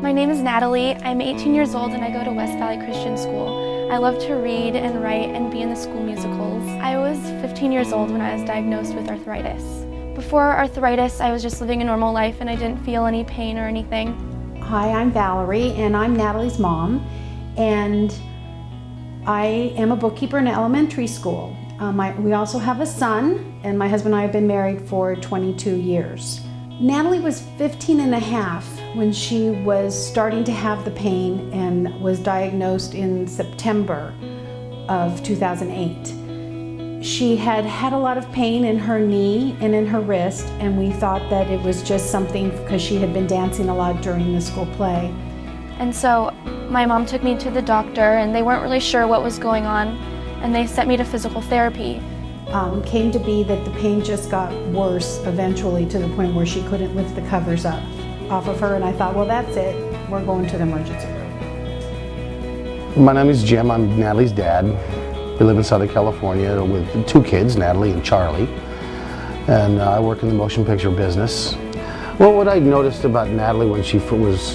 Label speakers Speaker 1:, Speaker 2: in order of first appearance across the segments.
Speaker 1: My name is Natalie. I'm 18 years old and I go to West Valley Christian School. I love to read and write and be in the school musicals. I was 15 years old when I was diagnosed with arthritis. Before arthritis, I was just living a normal life and I didn't feel any pain or anything.
Speaker 2: Hi, I'm Valerie and I'm Natalie's mom, and I am a bookkeeper in elementary school. We also have a son, and my husband and I have been married for 22 years. Natalie was 15 and a half when she was starting to have the pain and was diagnosed in September of 2008. She had had a lot of pain in her knee and in her wrist, and we thought that it was just something because she had been dancing a lot during the school play.
Speaker 1: And so my mom took me to the doctor and they weren't really sure what was going on, and they sent me to physical therapy.
Speaker 2: Came to be that the pain just got worse eventually to the point where she couldn't lift the covers up off of her, and I thought, well, that's it. We're going to the emergency room.
Speaker 3: My name is Jim. I'm Natalie's dad. We live in Southern California with two kids, Natalie and Charlie, and I work in the motion picture business. Well, what I noticed about Natalie when she was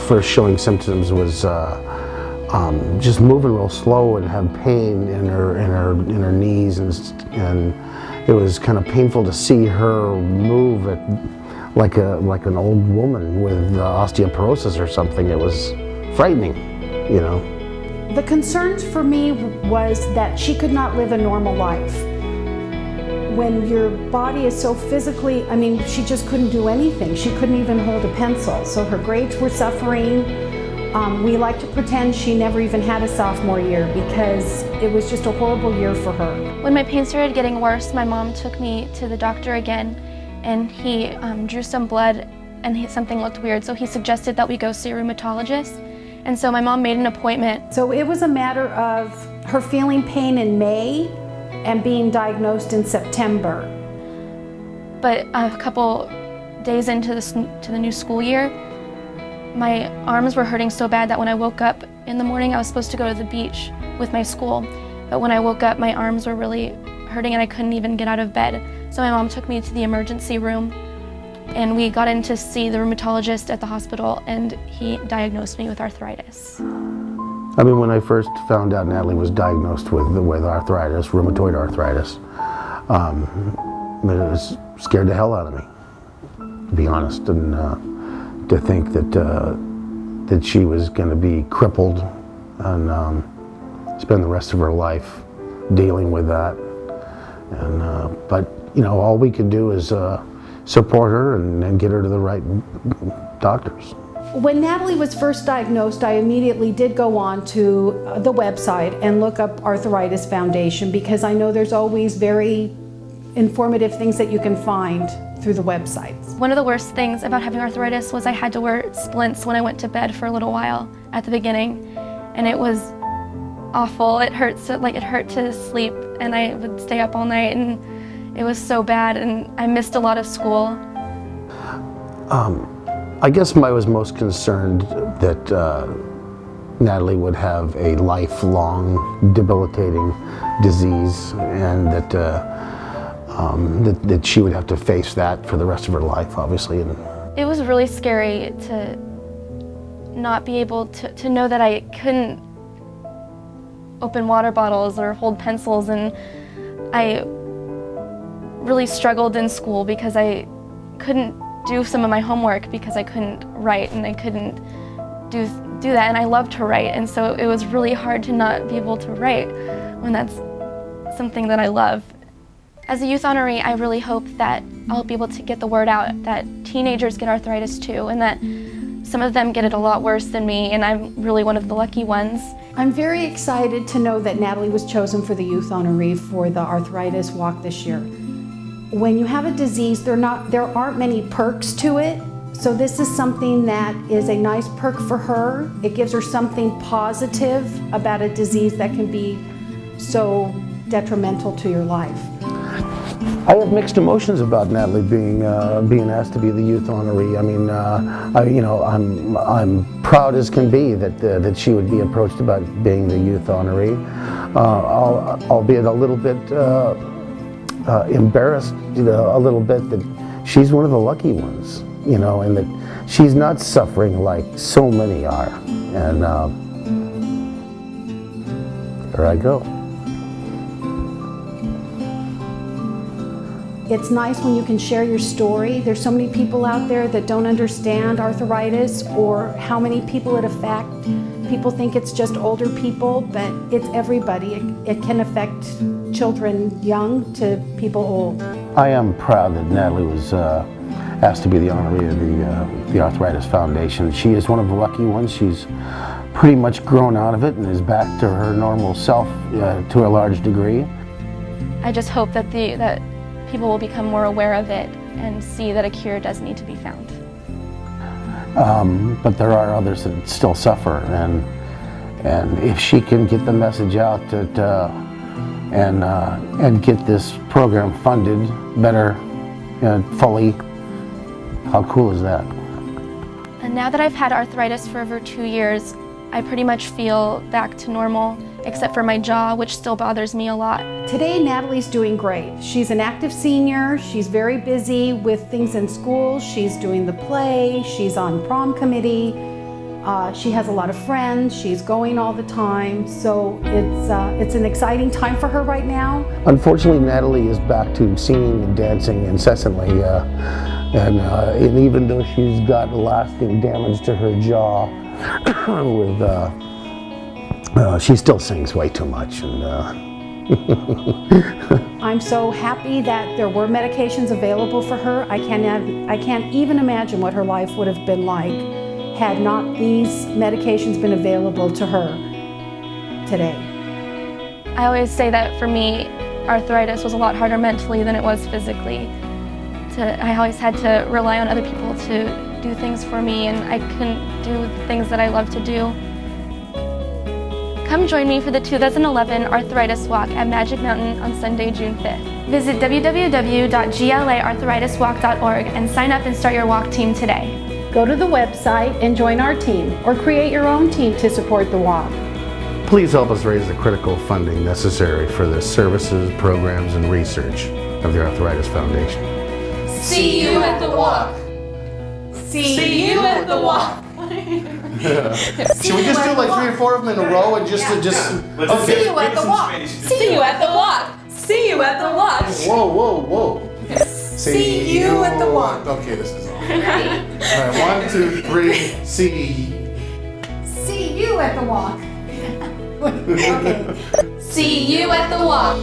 Speaker 3: first showing symptoms was just moving real slow and have pain in her knees, and it was kind of painful to see her move like an old woman with osteoporosis or something. It was frightening, you know.
Speaker 2: The concerns for me was that she could not live a normal life. When your body is so physically, I mean, she just couldn't do anything. She couldn't even hold a pencil, so her grades were suffering. We like to pretend she never even had a sophomore year because it was just a horrible year for her.
Speaker 1: When my pain started getting worse, my mom took me to the doctor again, and he drew some blood and something looked weird, so he suggested that we go see a rheumatologist. And so my mom made an appointment.
Speaker 2: So it was a matter of her feeling pain in May and being diagnosed in September.
Speaker 1: But a couple days into the new school year, my arms were hurting so bad that when I woke up in the morning, I was supposed to go to the beach with my school. But when I woke up, my arms were really hurting and I couldn't even get out of bed. So my mom took me to the emergency room, and we got in to see the rheumatologist at the hospital, and he diagnosed me with arthritis.
Speaker 3: I mean, when I first found out Natalie was diagnosed with arthritis, rheumatoid arthritis, it scared the hell out of me, to be honest, and to think that she was going to be crippled and spend the rest of her life dealing with that. And but you know, all we could do is support her and get her to the right doctors.
Speaker 2: When Natalie was first diagnosed, I immediately did go on to the website and look up Arthritis Foundation, because I know there's always very informative things that you can find through the websites.
Speaker 1: One of the worst things about having arthritis was I had to wear splints when I went to bed for a little while at the beginning, and it was awful. It hurt to sleep, and I would stay up all night, and it was so bad, and I missed a lot of school.
Speaker 3: I guess I was most concerned that Natalie would have a lifelong debilitating disease, and that she would have to face that for the rest of her life, obviously. And
Speaker 1: it was really scary to not be able to know that I couldn't open water bottles or hold pencils, and I really struggled in school because I couldn't do some of my homework because I couldn't write, and I couldn't do that, and I love to write, and so it was really hard to not be able to write when that's something that I love. As a youth honoree, I really hope that I'll be able to get the word out that teenagers get arthritis too, and that some of them get it a lot worse than me, and I'm really one of the lucky ones.
Speaker 2: I'm very excited to know that Natalie was chosen for the Youth Honoree for the arthritis walk this year. When you have a disease, there aren't many perks to it, so this is something that is a nice perk for her. It gives her something positive about a disease that can be so detrimental to your life.
Speaker 3: I have mixed emotions about Natalie being asked to be the Youth Honoree. I mean, I'm proud as can be that she would be approached about being the Youth Honoree, albeit a little bit embarrassed, a little bit that she's one of the lucky ones. you know, and that she's not suffering like so many are. And there I go.
Speaker 2: It's nice when you can share your story. There's so many people out there that don't understand arthritis or how many people it affects. People think it's just older people, but it's everybody. It can affect children young to people old.
Speaker 3: I am proud that Natalie was asked to be the honoree of the Arthritis Foundation. She is one of the lucky ones. She's pretty much grown out of it and is back to her normal self to a large degree.
Speaker 1: I just hope that that people will become more aware of it and see that a cure does need to be found.
Speaker 3: But there are others that still suffer, and if she can get the message out that and get this program funded better, fully, how cool is that?
Speaker 1: And now that I've had arthritis for over 2 years, I pretty much feel back to normal, except for my jaw, which still bothers me a lot.
Speaker 2: Today, Natalie's doing great. She's an active senior. She's very busy with things in school. She's doing the play. She's on prom committee. She has a lot of friends. She's going all the time. So it's an exciting time for her right now.
Speaker 3: Unfortunately, Natalie is back to singing and dancing incessantly. And even though she's got lasting damage to her jaw, she still sings way too much. And
Speaker 2: I'm so happy that there were medications available for her. I can't even imagine what her life would have been like had not these medications been available to her today.
Speaker 1: I always say that for me, arthritis was a lot harder mentally than it was physically. I always had to rely on other people to do things for me, and I couldn't do the things that I love to do. Come join me for the 2011 Arthritis Walk at Magic Mountain on Sunday, June 5th. Visit www.glaarthritiswalk.org and sign up and start your walk team today.
Speaker 2: Go to the website and join our team, or create your own team to support the walk.
Speaker 3: please help us raise the critical funding necessary for the services, programs, and research of the Arthritis Foundation.
Speaker 4: See you at the walk. See you at the walk.
Speaker 3: Should we just do like 3 or 4 of them in a row and just
Speaker 4: See you at the walk. See you at the walk. See you at the walk.
Speaker 3: Whoa.
Speaker 4: See you at the walk.
Speaker 3: Okay, this is all. Alright, 1, 2, 3, see.
Speaker 2: See you at the walk. Okay.
Speaker 4: See you at the walk.